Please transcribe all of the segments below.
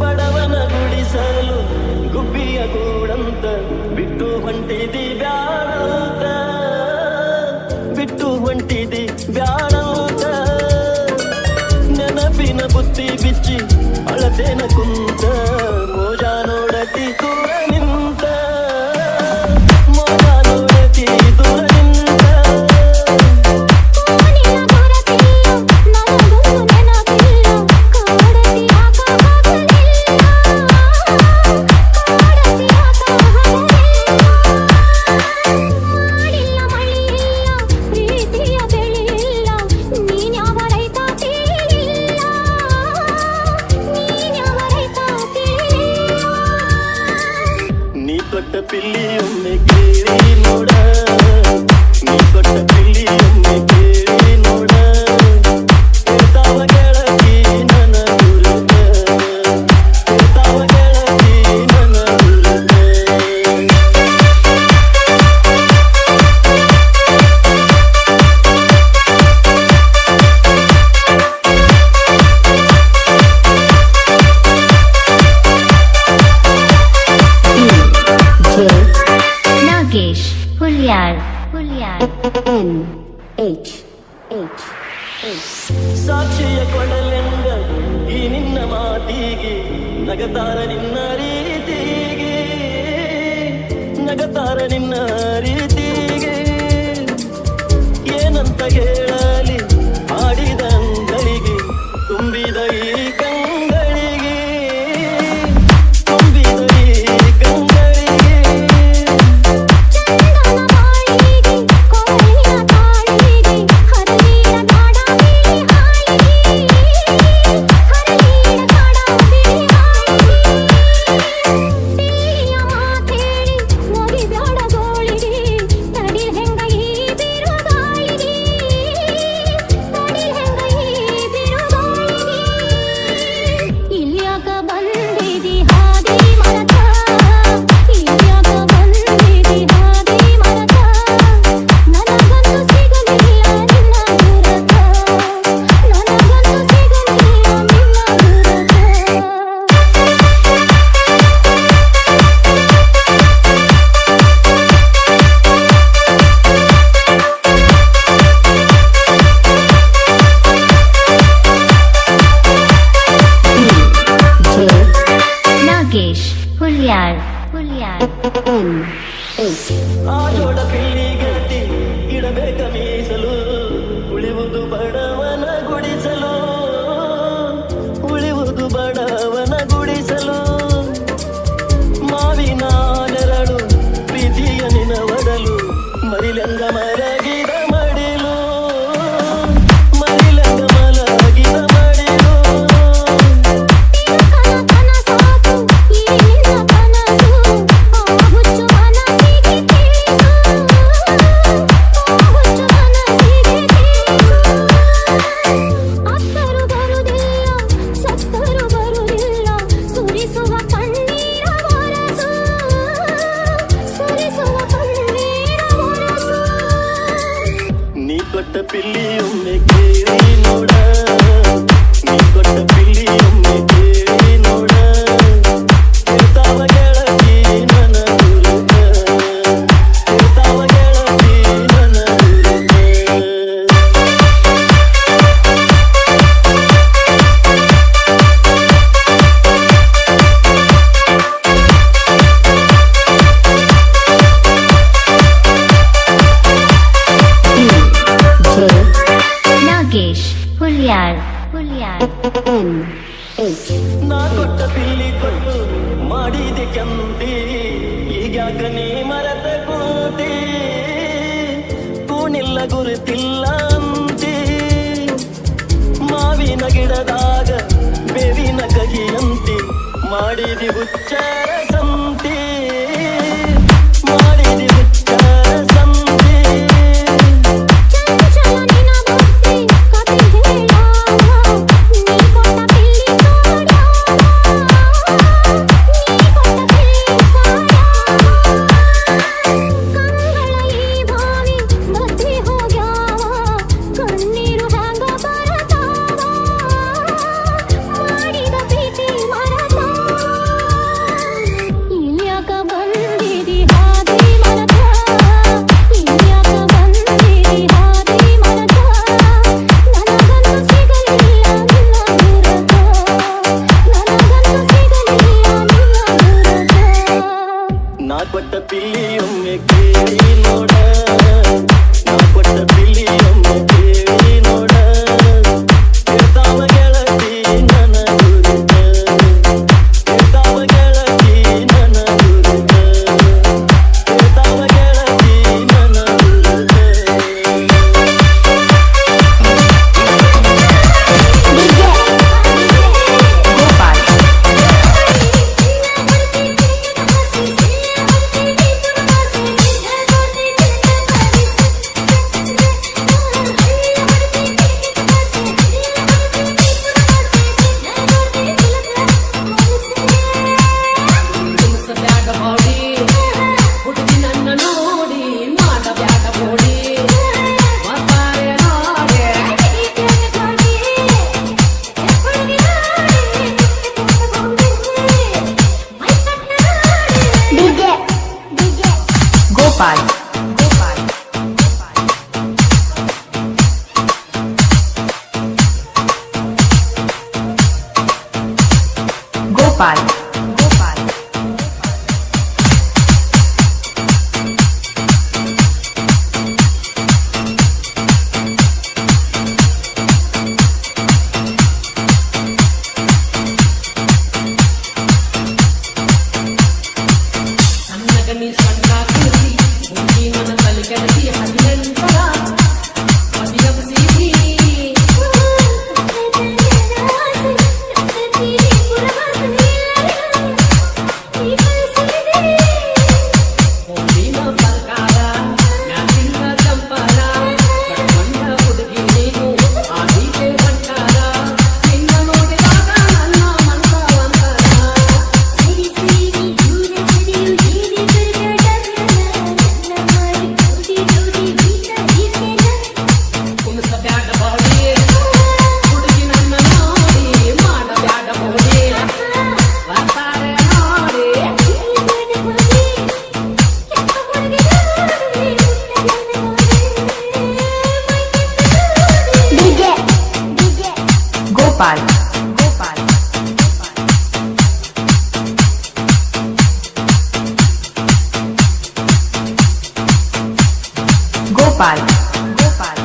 ಬಡವನ ಗುಡಿಸಲು ಗುಬ್ಬಿಯ ಗೂಡಂತ ಬಿಟ್ಟು ಹೊಂಟಿದಿ ಬ್ಯಾಡಂತ ಬಿಟ್ಟು ಹೊಂಟಿದಿ ಬ್ಯಾಡಂತ ನೆನಪಿನ ಬುತ್ತಿ ಬಿಚ್ಚಿ ಅಳತೇನ ಕುಂತ ಮೋಜ ನೋಡತಿ ದೂರ ನಿಂತ ಮೋಜ ನೋಡತಿ ದೂರ ನಿಂತ ಕೊಟ್ಟ ಪಿಲ್ಲಿಯೊಮ್ಮೆ ಕೇಳಿ ನೋಡ ನೀ ಕೊಟ್ಟ ಪಿಲ್ಲಿಯೊಮ್ಮೆ ಕೇಳಿ ನೋಡ ಹೇಳ್ತಾವ ಗೆಳತಿ ನನ್ನ ಗುರುತ ಹೇಳ್ತಾವ ಗೆಳತಿ ನನ್ನ ಗುರುತ ಸಾಕ್ಷಿಯ ಕೊಡಲೆಂದ ಈ ನಿನ್ನ ಮಾತಿಗೆ ನಗತಾರ ನಿನ್ನ ರೀತಿಗೆ ನಗತಾರ ನಿನ್ನ ರೀತಿಗೆ ಏನಂತ ಹೇಳಲಿ ಆಡಿದ ಅಂಗಳಿಗೆ ತುಂಬಿದ ಈ ಕಂಗಳಿಗೆ ತುಂಬಿದ ಈ ಕಂಗಳಿಗೆ ಆ ಜೋಡ ಪಿಲ್ಲಿ ಗೆಳತಿ ಇಡಬೇಕ ಮೀಸಲು ಉಳಿವುದು ಬಡವನ ಗುಡಿಸಲು ಉಳಿವುದು ಬಡವನ ಗುಡಿಸಲು ಮಾವಿನ ನೆರಳು ಪ್ರೀತಿಯ ನಿನ ಒಡಲು ಮರಿಲಂಗ ಮರಗಿದ ಮಡಿಲು ಮರಿಲಂಗ ಮಲಗಿದ ಮಡಿಲು ಕೊಟ್ಟ ಪಿಲ್ಲಿಯೊಮ್ಮೆ ಕೇಳಿ ನೋಡ ನೀ ಕೊಟ್ಟ ಪಿಲ್ಲಿಯೊಮ್ಮೆ ಕೇಳಿ ನೋಡ ಹೇಳ್ತಾವ ಗೆಳತಿ ನನ್ನ ಗುರುತ ಹೇಳ್ತಾವ ಗೆಳತಿ ನನ್ನ ನಾ ಕೊಟ್ಟ ಪಿಲ್ಲಿ ಕೊಟ್ಟು ಮಾಡಿದೆ ಕೆಂಪಿ ಈಗ್ಯಾಕ ನೀ ಮರತ ಕೂತಿ ಕೂನಿಲ್ಲ ಗುರುತಿಲ್ಲ ಅಂತಿ ಮಾವಿನ ಗಿಡದಾಗ ಬೇವಿನ ಕಹಿಯಂತಿ ಮಾಡಿದಿ ಹುಚ್ಚಾರ ಸಂತಿ ಮಾಡಿದಿ ಹುಚ್ಚಾರ ಸಂತಿ ಗೋಪಾಲ್ ಗೋಪಾಲ್ ಗೋಪಾಲ್ ಗೋಪಾಲ್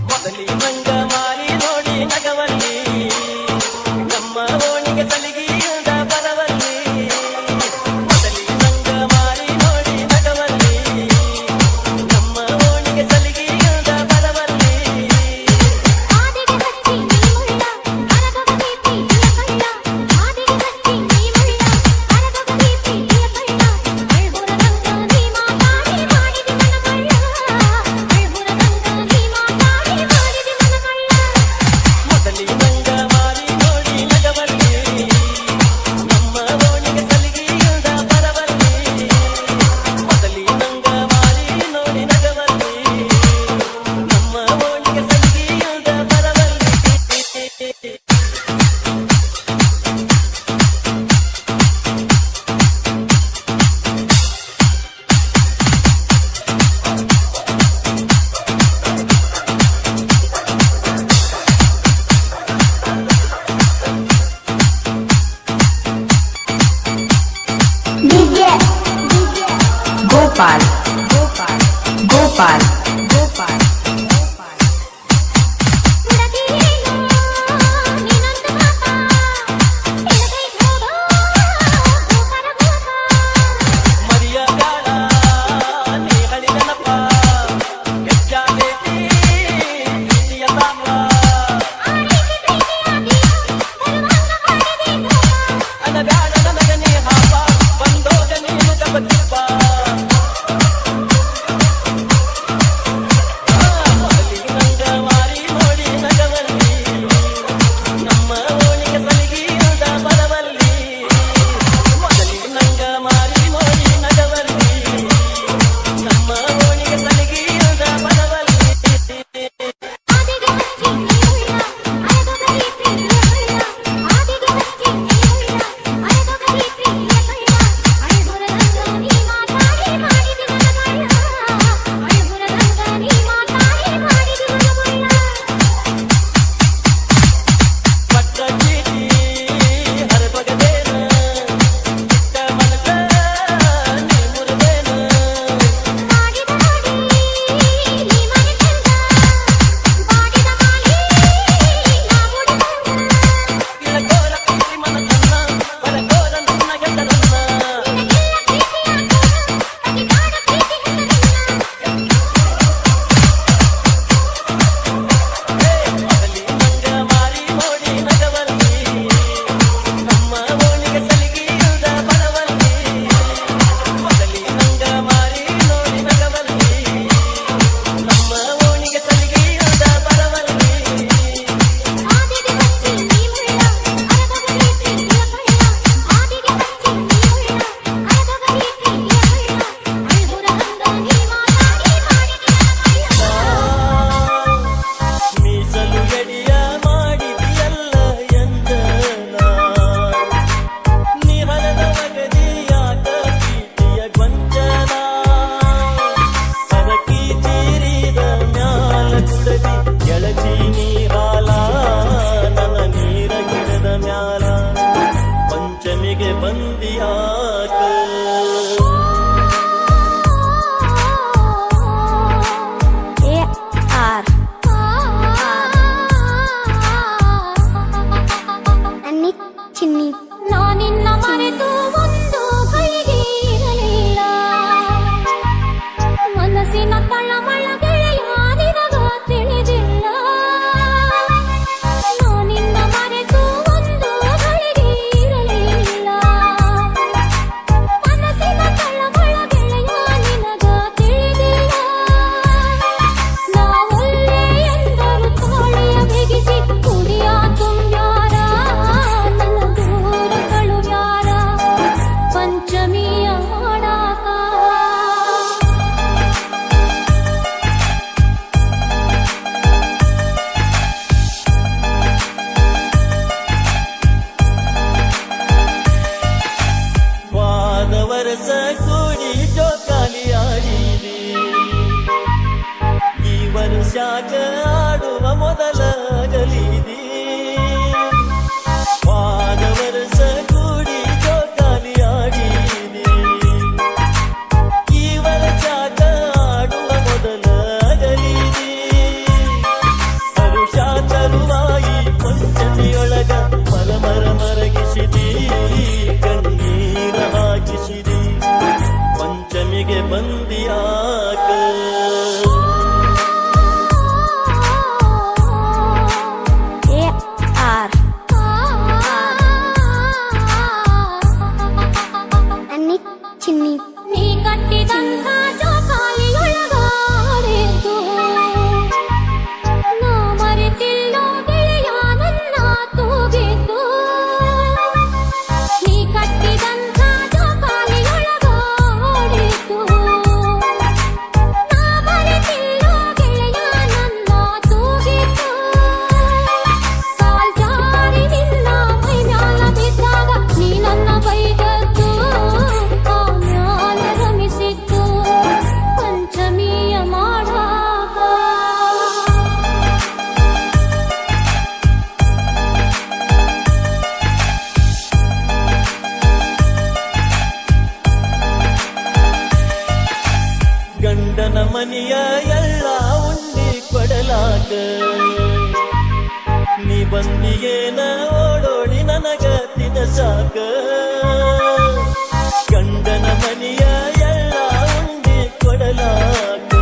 ಮೊದಲಿ ಮಂಗ ಮಾರಿ ನೋಡಿ ನಗವಲ್ಲಿ ನಮ್ಮ ಓಣಿಗೆ ಸಲಿಗೆಯಿಂದ ಬರವಲ್ಲಿ ಮೊದಲಿ ಮಂಗ ಮಾರಿ ನೋಡಿ ನಗವಲ್ಲಿ ಗಂಡನ ಮನೆಯ ಎಲ್ಲ ಉಂಡಿ ಕೊಡಲಾಕ ನೀ ಬಂದಿಯೇನ ಓಡೋಡಿ ನನಗ ತಿನಸಾಕ ಗಂಡನ ಮನೆಯ ಎಲ್ಲ ಉಂಡಿ ಕೊಡಲಾಕ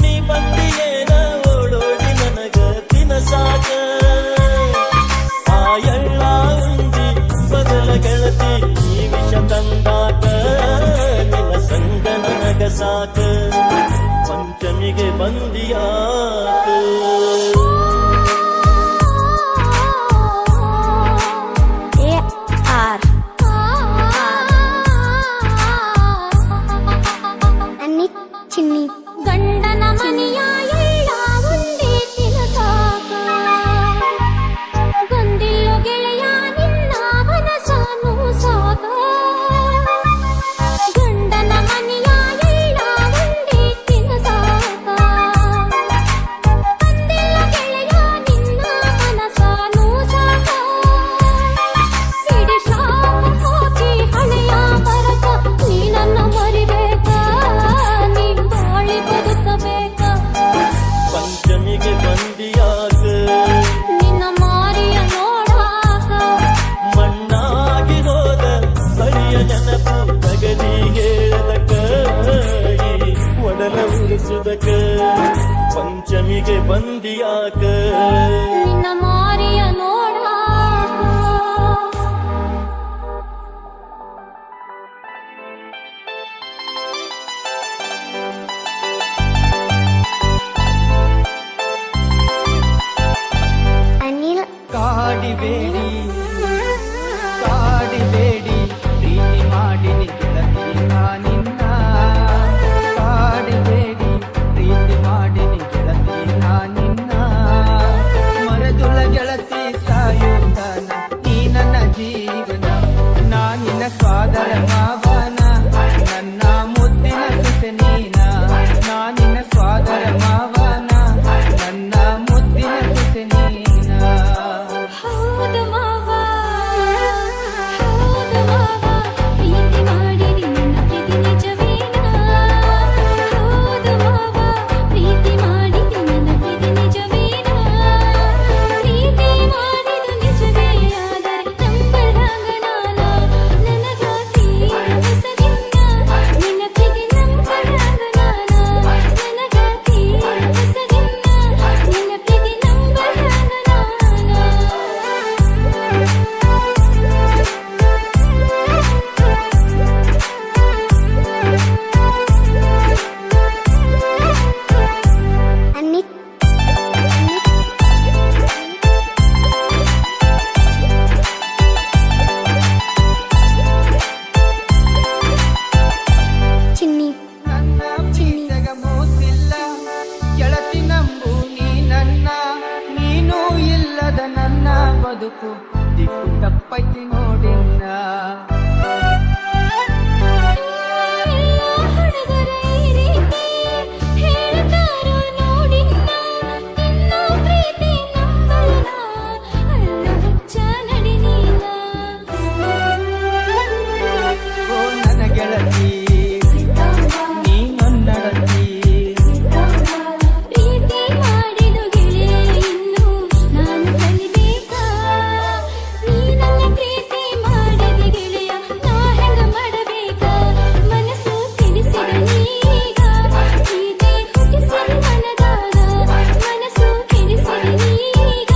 ನೀ ಬಂದಿಯೇನ ಓಡೋಡಿ ನನಗ ತಿನಸಾಕ ಆ ಎಲ್ಲ ಉಂಡಿ ಬದಲ ಗೆಳತಿ ಈ ವಿಷ ತಂದಾಕ ನಿನ್ನ ಸಂಗ ನನಗ ಸಾಕ ಪಂಚಮಿಗೆ ಬಂದಿಯಾಕ ಚಿನ್ನಿ ಗಂಡನ ಮನೆಯ ಎಲ್ಲ ಉಂಡೆ ತಿನಸಾಕ ಬಂದಿಯೋ ಗೆಳೆಯ ನಿನ್ನ ಮನಸ್ಸನ್ನು ಸಾಕ ಗಂಡನ ಮನೆಯ ಎಲ್ಲ ಉಂಡೆ ತಿನಸಾಕ ಬಂದಿಯೋ ಗೆಳೆಯ ನಿನ್ನ ಮನಸ್ಸನ್ನು ಸಾಕ ಇಡೀ ಶಾಪ ಹೋಗಿ ಹಳೆಯ ಬರಕ ನೀ ನನ್ನ ಮರಿಬೇಕ ನೀ ಬಾಳಿ ಬದುಕಬೇಕ ಪಂಚಮಿಗೆ ಬಂದಿಯಾಕ ನಿನ್ನ ಮಾರಿಯ ನೋಡಾಕ ಮಣ್ಣಾಗಿ ಹೋದ ಹಳಿಯ ನೆನಪು ತಗದಿ ಹೇಳದಕ ಈ ಒಡಲ ಉರಿಸುದಕ ಪಂಚಮಿಗೆ ಬಂದಿಯಾಕ ನಿನ್ನ ಮಾರಿಯ ನೋಡಾಕ ಅನಿಲ್ ಕಾಡಿಬೇಡಿ ಕಾಡಿಬೇಡಿ ಪ್ರೀತಿ ಮಾಡಿನಿ ಗೆಳತಿ ನಿನ್ನ ಕಾಡಿಬೇಡಿ ಪ್ರೀತಿ ಮಾಡಿನಿ ಗೆಳತಿ ನಿನ್ನ ಮರದುಳ ಗೆಳತಿ ಸಾಯುತ್ತಾನ ನೀ ನನ್ನ ಜೀವನ ನಾ ನಿನ್ನ ಸ್ವಾದರ ಮಾವನ ನನ್ನ ಮುದ್ದಿನ ಸುತೆ ನೀನ ನಾ ನಿನ್ನ ಸ್ವಾದರ ಮಾವನ ನನ್ನ ಮುದ್ದಿನ ಸುತೆ ನೀನ ಹೌದು ಮಾವ ಪ್ರೀತಿ ಮಾಡಿರಿ ನನ್ನ ಪ್ರೀತಿ ನಿಜವೇನ ಹೌದು ಮಾವ ಪ್ರೀತಿ ಮಾಡಿರಿ ನನ್ನ ಪ್ರೀತಿ ನಿಜವೇನ ಪ್ರೀತಿ ಮಾಡಿದು ನಿಜವೇ ಆದರೆ ನಂಬಲಾಗ ನಾನ ನನಗಾಗಿ ಹೊಸದಿನ್ನ ನಿನ್ನ ಪ್ರೀತಿ ನಂಬಲಾಗ ನಾನ ನನಗಾಗಿ ಹೊಸದಿನ್ನ ನಿನ್ನ ಪ್ರೀತಿ ನಂಬಲಾಗ ಚಿನ್ನಿ ನನ್ನ ಪ್ರೀತಿಗ ಮೋಸಿಲ್ಲ ಗೆಳತಿ ನಂಬು ನೀ ನನ್ನ ನೀನು ಇಲ್ಲದ ನನ್ನ ಬದುಕು ದಿಕ್ಕು ತಪ್ಪೈತಿ ನೋಡಿನ್ನ ಎಲ್ಲ ಹುಡುಗರ ಈ ರೀತಿ ಹೇಳ್ತಾರೋ ನೋಡಿನ್ನ ನಿನ್ನ ಪ್ರೀತಿ ನಂಬಲ್ಲ ಅಲ್ಲ ಹುಚ್ಚ ನಡಿ ನೀನ ಓ ನನ್ನ ಗೆಳತಿ ನೀ ನನ್ನಡತಿ ಪ್ರೀತಿ ಮಾಡಿದು ಗೆಳೆಯ ಇನ್ನು ನಾನು ಕಲಿಬೇಕಾ ನೀ ನನ್ನ ಪ್ರೀತಿ ಮಾಡಿದ ಗೆಳೆಯ ನಾ ಹೆಂಗ ಮಾಡಬೇಕಾ ಮನಸ್ಸು ತಿಳಿಸಿದ ನೀಗ ಪ್ರೀತಿ ಹುಟ್ಟಿಸಿದ ಮನದಾಗ ಮನಸ್ಸು ತಿಳಿಸಿದ ನೀಗ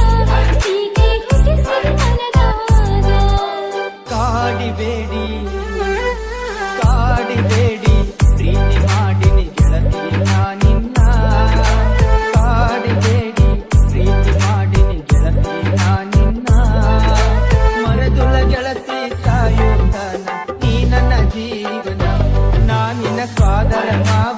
ಪ್ರೀತಿ ಹುಟ್ಟಿಸಿದ ಮನದಾಗ ಕಾಡಿಬೇಡಿ ಕಾಡಿಬೇಡಿ ಪ್ರೀತಿ ಮಾಡಿನಿ ಗೆಳತಿ ನಿನ್ನ ಕಾಡಿಬೇಡಿ ಪ್ರೀತಿ ಮಾಡಿನಿ ಗೆಳತಿ ನಿನ್ನ ಮರದುಳ ಗೆಳತಿ ಸಾಯುತ್ತಾನ ನೀ ನನ್ನ ಜೀವನ ನಾ ನಿನ್ನ ಸ್ವಾದರ ಮಾವ